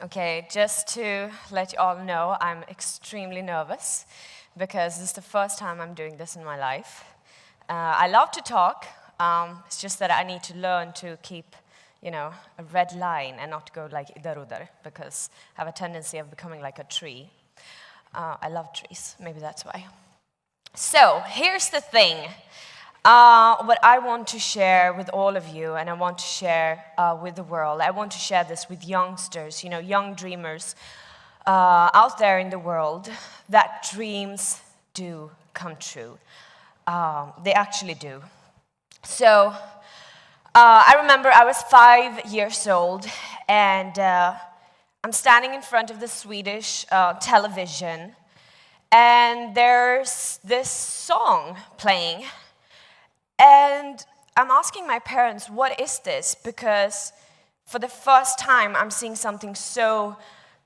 Okay, just to let you all know, I'm extremely nervous because this is the first time I'm doing this in my life. I love to talk, it's just that I need to learn to keep, a red line and not go like idar-udar because I have a tendency of becoming like a tree. I love trees, maybe that's why. So, here's the thing. What I want to share with all of you, and I want to share with the world, I want to share this with youngsters, young dreamers out there in the world, that dreams do come true. They actually do. So, I remember I was 5 years old, and I'm standing in front of the Swedish television, and there's this song playing. And I'm asking my parents, what is this? Because for the first time, I'm seeing something so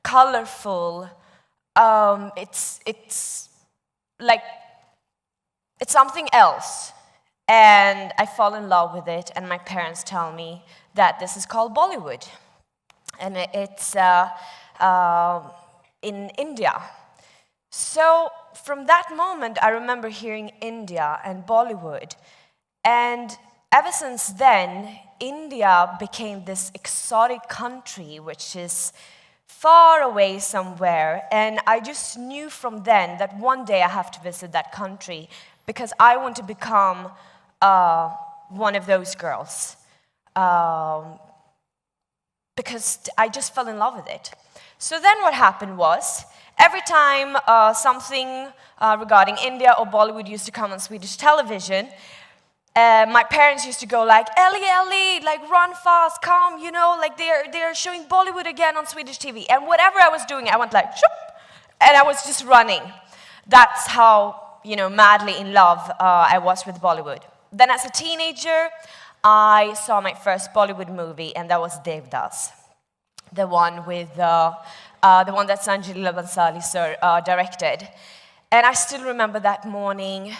colorful. It's something else. And I fall in love with it, and my parents tell me that this is called Bollywood. And it's in India. So from that moment, I remember hearing India and Bollywood. And ever since then, India became this exotic country, which is far away somewhere. And I just knew from then that one day I have to visit that country because I want to become one of those girls. Because I just fell in love with it. So then what happened was, every time something regarding India or Bollywood used to come on Swedish television, my parents used to go like, Elli, like run fast, come, like they're showing Bollywood again on Swedish TV. And whatever I was doing, I went like, shoop, and I was just running. That's how, madly in love I was with Bollywood. Then as a teenager, I saw my first Bollywood movie, and that was Devdas. The one with, the one that Sanjay Leela Bhansali sir directed. And I still remember that morning.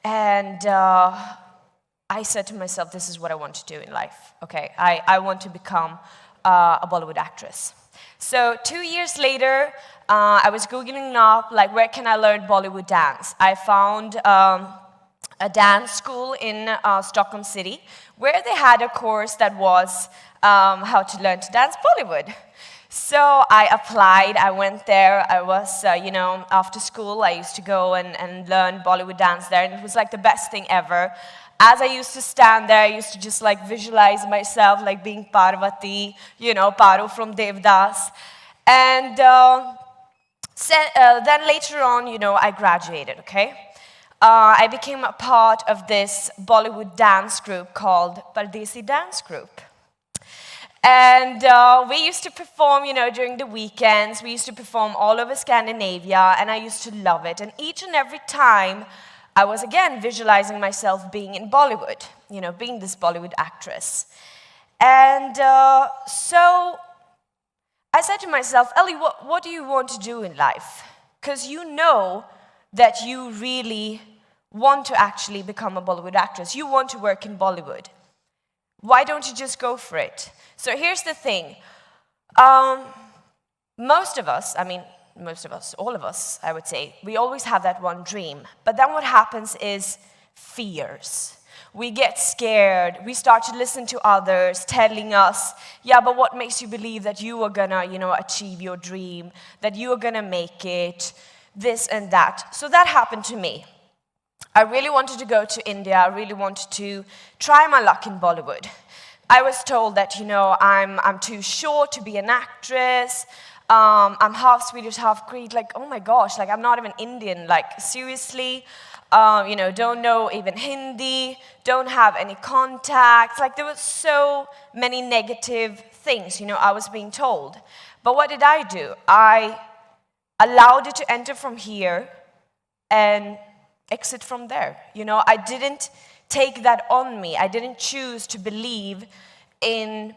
And I said to myself, this is what I want to do in life. Okay, I want to become a Bollywood actress. So 2 years later, I was Googling up, like, where can I learn Bollywood dance? I found a dance school in Stockholm City, where they had a course that was how to learn to dance Bollywood. So I applied, I went there, I was, after school, I used to go and learn Bollywood dance there, and it was like the best thing ever. As I used to stand there, I used to just like visualize myself like being Parvati, Paru from Devdas. And then later on, I graduated, okay? I became a part of this Bollywood dance group called Pardesi Dance Group. And we used to perform, during the weekends. We used to perform all over Scandinavia, and I used to love it. And each and every time, I was again visualizing myself being in Bollywood, being this Bollywood actress. And so I said to myself, Elli, what do you want to do in life? Because you know that you really want to actually become a Bollywood actress. You want to work in Bollywood. Why don't you just go for it? So here's the thing. Most of us, all of us, I would say, we always have that one dream. But then what happens is fears. We get scared. We start to listen to others telling us, yeah, but what makes you believe that you are gonna, achieve your dream, that you are gonna make it, this and that. So that happened to me. I really wanted to go to India. I really wanted to try my luck in Bollywood. I was told that, I'm too short to be an actress. I'm half Swedish, half Greek. Like, oh my gosh, like I'm not even Indian. Like, seriously, don't know even Hindi, don't have any contacts. Like, there were so many negative things, I was being told. But what did I do? I allowed it to enter from here and exit from there. I didn't take that on me. I didn't choose to believe in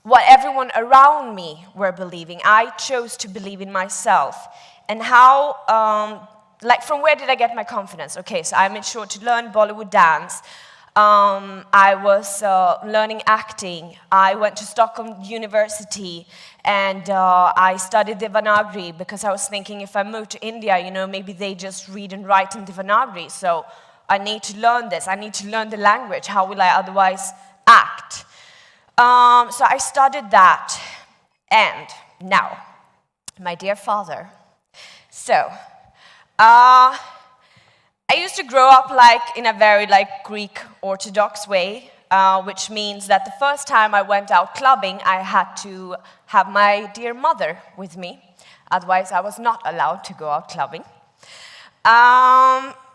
what everyone around me were believing. I chose to believe in myself. And how, from where did I get my confidence? Okay, so I made sure to learn Bollywood dance. I was learning acting. I went to Stockholm University and I studied Devanagari because I was thinking if I moved to India, you know, maybe they just read and write in Devanagari. So I need to learn this. I need to learn the language. How will I otherwise act? So I studied that. And now, my dear father. So, I used to grow up like in a very Greek Orthodox way, which means that the first time I went out clubbing, I had to have my dear mother with me. Otherwise, I was not allowed to go out clubbing.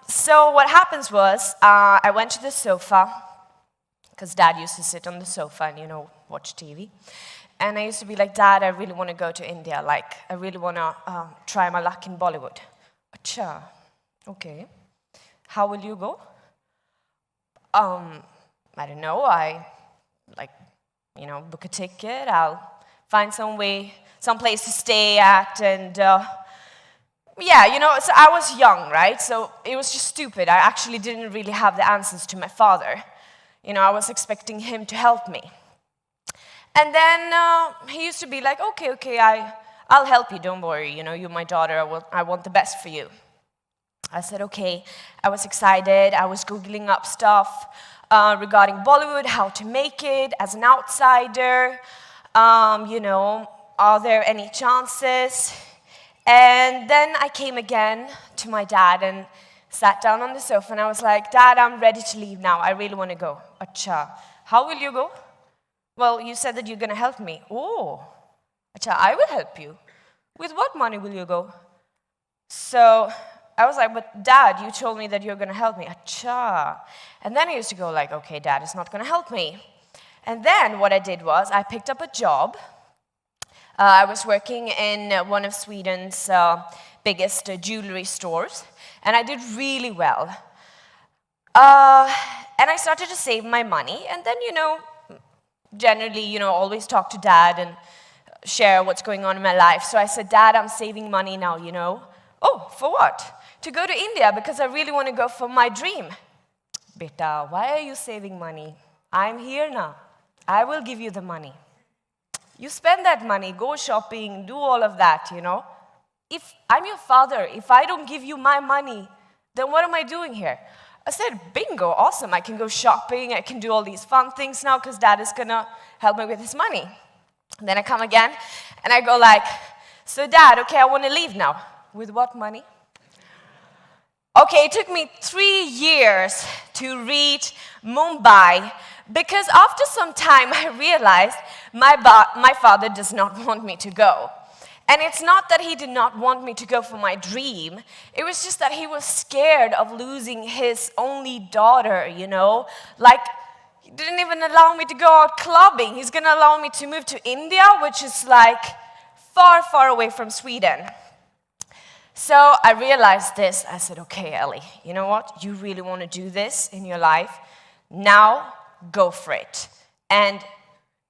So what happens was, I went to the sofa, because Dad used to sit on the sofa and, you know, watch TV. And I used to be like, Dad, I really want to go to India. Like, I really want to try my luck in Bollywood. Acha, okay. How will you go? I don't know. I, book a ticket. I'll find some place to stay at. And, yeah, you know, so I was young, right? So it was just stupid. I actually didn't really have the answers to my father. You know, I was expecting him to help me. And then he used to be like, okay, I'll help you, don't worry. You know, you're my daughter, I want the best for you. I said, okay. I was excited. I was Googling up stuff regarding Bollywood, how to make it as an outsider. You know, are there any chances? And then I came again to my dad and sat down on the sofa and I was like, Dad, I'm ready to leave now. I really want to go. Acha, how will you go? Well, you said that you're going to help me. Oh, acha, I will help you. With what money will you go? So I was like, but Dad, you told me that you're going to help me. Acha. And then I used to go like, okay, Dad is not going to help me. And then what I did was I picked up a job. I was working in one of Sweden's biggest jewelry stores. And I did really well. And I started to save my money. And then, you know, generally, you know, always talk to Dad and share what's going on in my life. So I said, Dad, I'm saving money now, you know. Oh, for what? To go to India because I really want to go for my dream. Beta, why are you saving money? I'm here now. I will give you the money. You spend that money, go shopping, do all of that, you know. If I'm your father, if I don't give you my money, then what am I doing here? I said, bingo, awesome. I can go shopping. I can do all these fun things now because Dad is going to help me with his money. And then I come again and I go like, so Dad, okay, I want to leave now. With what money? Okay, it took me 3 years to reach Mumbai because after some time I realized my father does not want me to go. And it's not that he did not want me to go for my dream. It was just that he was scared of losing his only daughter, you know. Like, he didn't even allow me to go out clubbing. He's going to allow me to move to India, which is like far, far away from Sweden. So I realized this. I said, okay, Ellie, you know what? You really want to do this in your life. Now, go for it. And,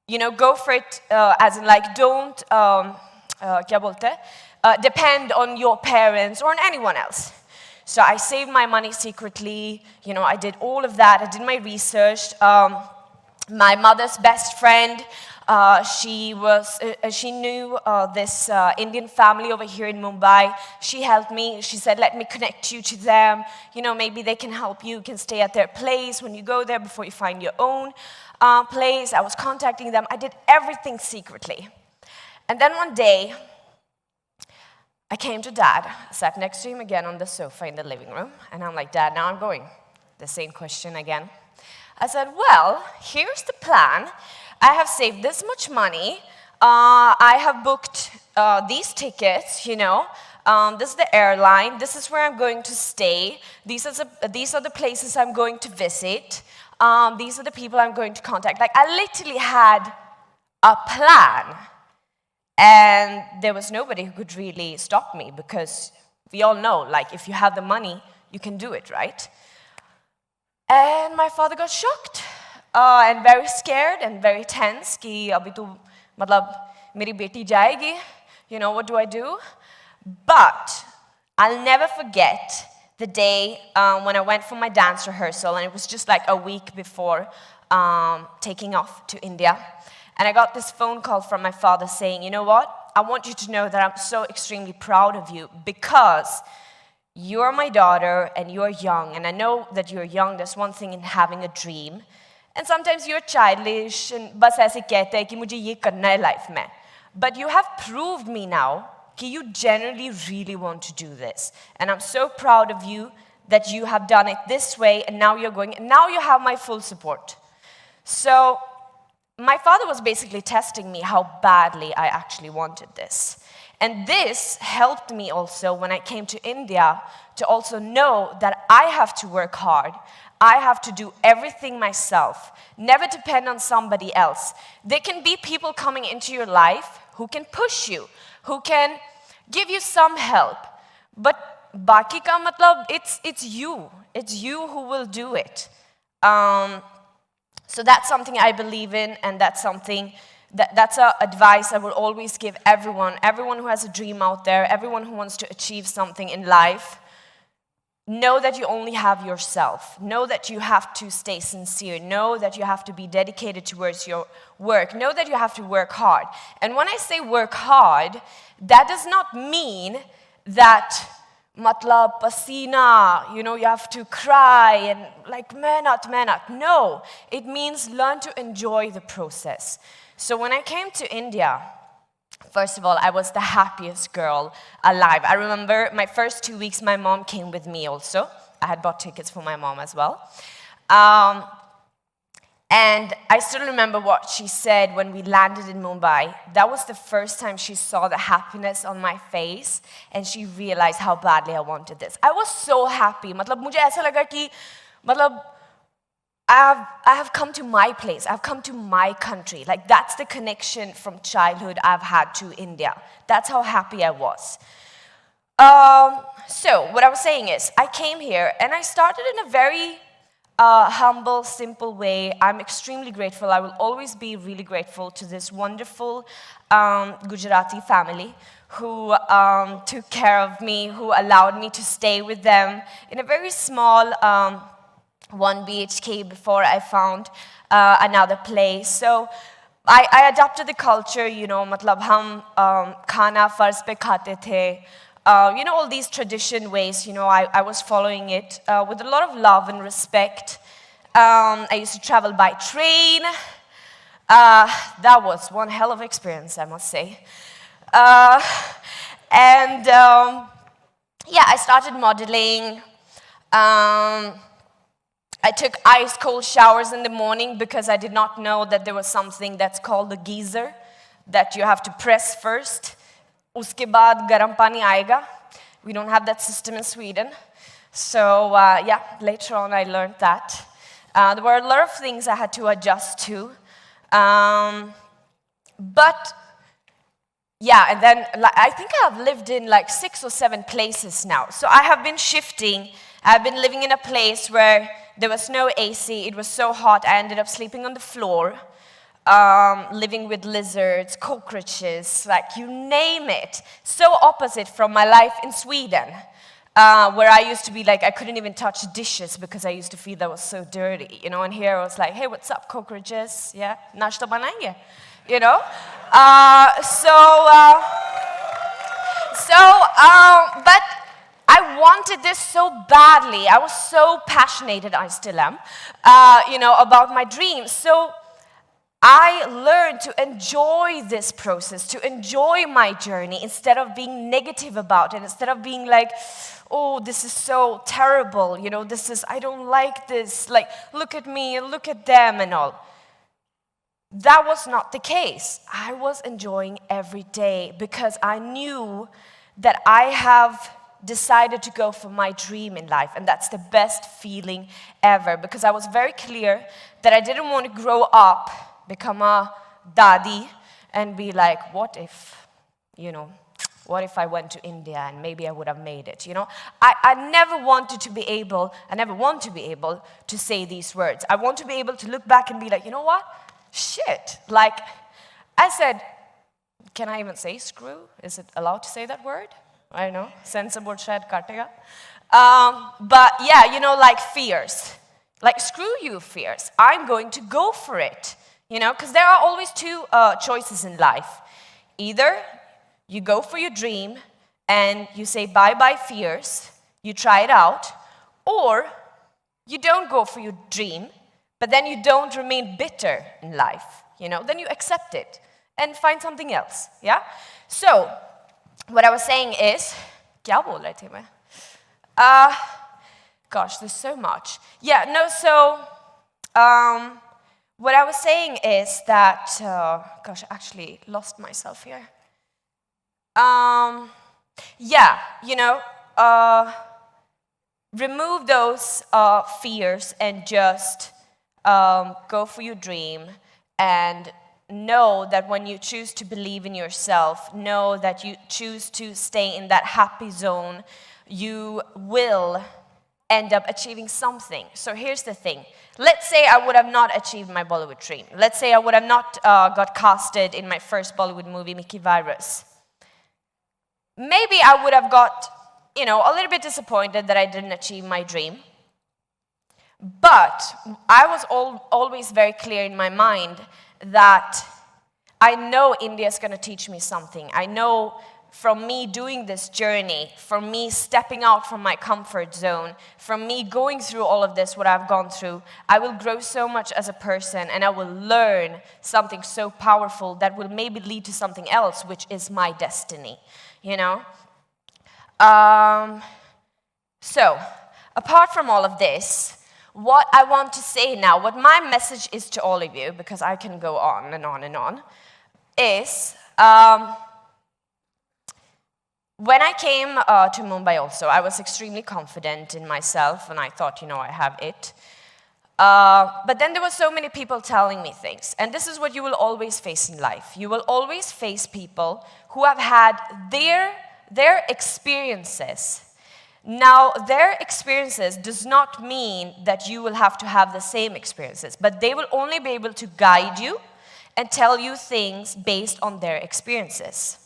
you know, go for it as in like don't... depend on your parents or on anyone else. So I saved my money secretly, you know, I did all of that, I did my research. My mother's best friend, she knew this Indian family over here in Mumbai. She helped me, she said, let me connect you to them. You know, maybe they can help you, you can stay at their place when you go there before you find your own place. I was contacting them, I did everything secretly. And then one day, I came to Dad, sat next to him again on the sofa in the living room, and I'm like, Dad, now I'm going. The same question again. I said, well, here's the plan. I have saved this much money. I have booked these tickets, you know. This is the airline. This is where I'm going to stay. These are the places I'm going to visit. These are the people I'm going to contact. Like, I literally had a plan. And there was nobody who could really stop me because we all know, like, if you have the money, you can do it, right? And my father got shocked and very scared and very tense. Ki abhi to, matlab, meri beti jayegi. You know, what do I do? But I'll never forget the day when I went for my dance rehearsal, and it was just like a week before taking off to India. And I got this phone call from my father saying, you know what? I want you to know that I'm so extremely proud of you because you're my daughter and you're young. And I know that you're young. There's one thing in having a dream. And sometimes you're childish and बस ऐसे कहते हैं कि मुझे ये करना है life में. But you have proved me now that you genuinely really want to do this. And I'm so proud of you that you have done it this way, and now you're going, and now you have my full support. So my father was basically testing me how badly I actually wanted this. And this helped me also when I came to India to also know that I have to work hard. I have to do everything myself, never depend on somebody else. There can be people coming into your life who can push you, who can give you some help. But baki ka matlab, it's you. It's you who will do it. So that's something I believe in, and that's something that's an advice I will always give everyone who has a dream out there, everyone who wants to achieve something in life. Know that you only have yourself. Know that you have to stay sincere. Know that you have to be dedicated towards your work. Know that you have to work hard. And when I say work hard, that does not mean that matlab pasina, you have to cry and like mehnat. No, it means learn to enjoy the process. So when I came to India, first of all, I was the happiest girl alive. I remember my first 2 weeks, my mom came with me also. I had bought tickets for my mom as well. And I still remember what she said when we landed in Mumbai. That was the first time she saw the happiness on my face, and she realized how badly I wanted this. I was so happy. Matlab, mujhe aisa laga ki, matlab, I have come to my place. I've come to my country. Like, that's the connection from childhood I've had to India. That's how happy I was. So what I was saying is, I came here and I started in a very humble, simple way. I'm extremely grateful. I will always be really grateful to this wonderful Gujarati family who took care of me, who allowed me to stay with them in a very small 1 BHK before I found another place. So I adopted the culture, matlab hum khana farz pe khate the. All these tradition ways, I was following it with a lot of love and respect. I used to travel by train. That was one hell of an experience, I must say. I started modeling. I took ice cold showers in the morning because I did not know that there was something that's called a geyser that you have to press first. Uske baad garam pani aayega. We don't have that system in Sweden. So later on I learned that. There were a lot of things I had to adjust to. And then I think I've lived in like 6 or 7 places now. So I have been shifting. I've been living in a place where there was no AC. It was so hot. I ended up sleeping on the floor. Living with lizards, cockroaches, like you name it. So opposite from my life in Sweden, where I used to be like, I couldn't even touch dishes because I used to feel that was so dirty, And here I was like, hey, what's up, cockroaches? Yeah, nashta banayenge, But I wanted this so badly. I was so passionate, I still am, about my dreams. So I learned to enjoy this process, to enjoy my journey instead of being negative about it, instead of being like, oh, this is so terrible, I don't like this, like, look at me and look at them and all. That was not the case. I was enjoying every day because I knew that I have decided to go for my dream in life, and that's the best feeling ever, because I was very clear that I didn't want to grow up, become a dadi, and be like, what if I went to India and maybe I would have made it, I never want to be able to say these words. I want to be able to look back and be like, you know what? Shit. Like, I said, can I even say screw? Is it allowed to say that word? I know, censor board shayad katega. But yeah, you know, like fears. Like, screw you, fears. I'm going to go for it. You know, because there are always two choices in life. Either you go for your dream and you say bye-bye fears, you try it out, or you don't go for your dream, but then you don't remain bitter in life. You know, then you accept it and find something else. Yeah? So, what I was saying is, kya bol rahe the main? Gosh, there's so much. Yeah, no, so, what I was saying is that, gosh, I actually lost myself here. Yeah, you know, remove those fears and just go for your dream, and know that when you choose to believe in yourself, know that you choose to stay in that happy zone, you will end up achieving something. So here's the thing. Let's say I would have not achieved my Bollywood dream. Let's say I would have not got casted in my first Bollywood movie, Mickey Virus. Maybe I would have got, you know, a little bit disappointed that I didn't achieve my dream. But I was always very clear in my mind that I know India is going to teach me something. I know from me doing this journey, from me stepping out from my comfort zone, from me going through all of this, what I've gone through, I will grow so much as a person, and I will learn something so powerful that will maybe lead to something else, which is my destiny, you know? So, apart from all of this, what I want to say now, what my message is to all of you, because I can go on and on and on, is when I came to Mumbai also, I was extremely confident in myself, and I thought, you know, I have it. But then there were so many people telling me things, and this is what you will always face in life. You will always face people who have had their experiences. Now, their experiences does not mean that you will have to have the same experiences, but they will only be able to guide you and tell you things based on their experiences.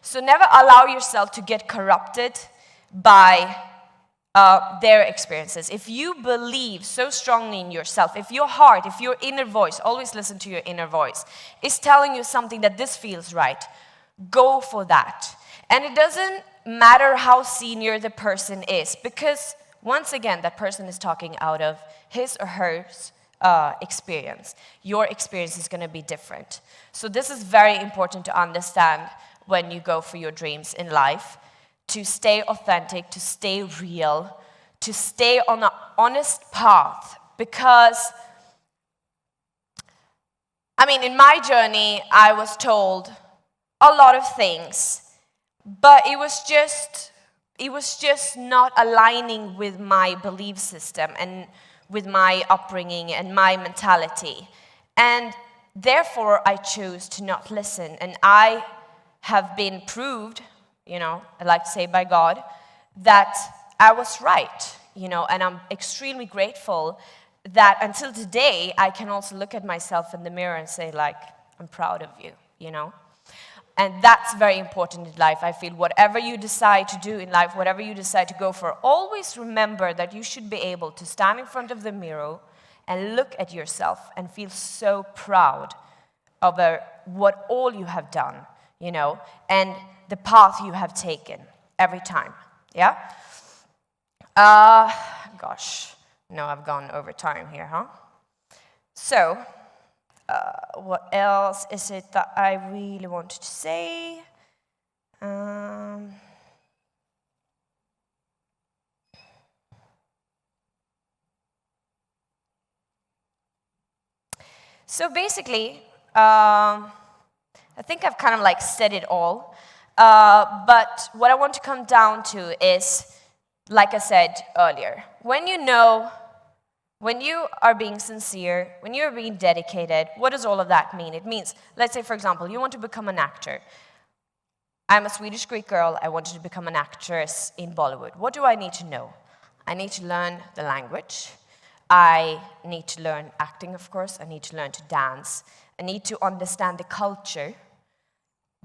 So never allow yourself to get corrupted by their experiences. If you believe so strongly in yourself, if your heart, if your inner voice, always listen to your inner voice, is telling you something that this feels right, go for that. And it doesn't matter how senior the person is, because once again, that person is talking out of his or her experience. Your experience is going to be different. So this is very important to understand when you go for your dreams in life, to stay authentic, to stay real, to stay on an honest path. Because, I mean, in my journey, I was told a lot of things, but it was just not aligning with my belief system and with my upbringing and my mentality. And therefore, I chose to not listen. And I have been proved, you know, I like to say by God, that I was right, you know, and I'm extremely grateful that until today, I can also look at myself in the mirror and say, like, I'm proud of you, you know. And that's very important in life. I feel whatever you decide to do in life, whatever you decide to go for, always remember that you should be able to stand in front of the mirror and look at yourself and feel so proud of what all you have done, you know, and the path you have taken every time, yeah? Gosh, no, I've gone over time here, huh? So, what else is it that I really wanted to say? So basically, I think I've kind of like said it all, but what I want to come down to is, like I said earlier, when you know, when you are being sincere, when you're being dedicated, what does all of that mean? It means, let's say, for example, you want to become an actor. I'm a Swedish Greek girl. I wanted to become an actress in Bollywood. What do I need to know? I need to learn the language. I need to learn acting, of course. I need to learn to dance. I need to understand the culture.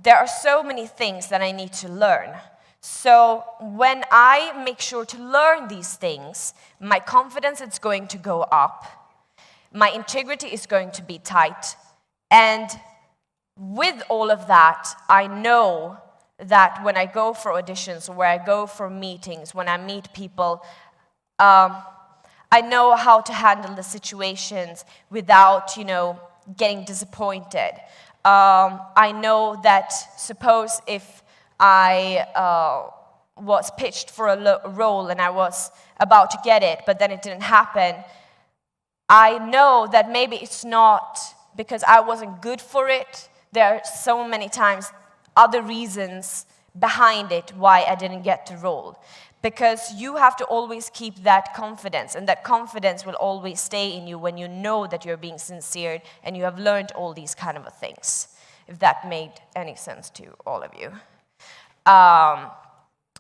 There are so many things that I need to learn. So when I make sure to learn these things, my confidence is going to go up, my integrity is going to be tight, and with all of that, I know that when I go for auditions, or where I go for meetings, when I meet people, I know how to handle the situations without, getting disappointed. I know that suppose if I was pitched for a role and I was about to get it, but then it didn't happen, I know that maybe it's not because I wasn't good for it. There are so many times other reasons behind it why I didn't get the role. Because you have to always keep that confidence, and that confidence will always stay in you when you know that you're being sincere and you have learned all these kind of things, if that made any sense to all of you.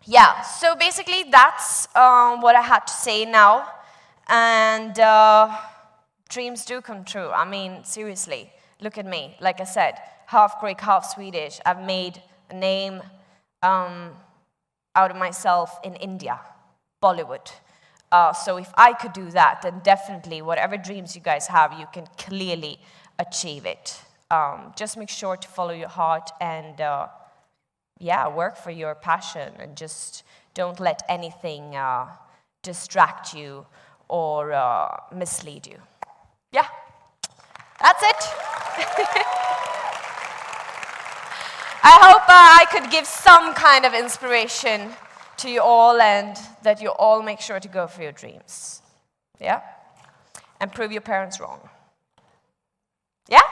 Yeah, so basically that's what I had to say now. And dreams do come true. I mean, seriously, look at me. Like I said, half Greek, half Swedish. I've made a name out of myself in India, Bollywood. So if I could do that, then definitely whatever dreams you guys have, you can clearly achieve it. Just make sure to follow your heart and work for your passion, and just don't let anything distract you or mislead you. Yeah, that's it. I hope I could give some kind of inspiration to you all, and that you all make sure to go for your dreams. Yeah? And prove your parents wrong. Yeah?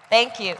Thank you.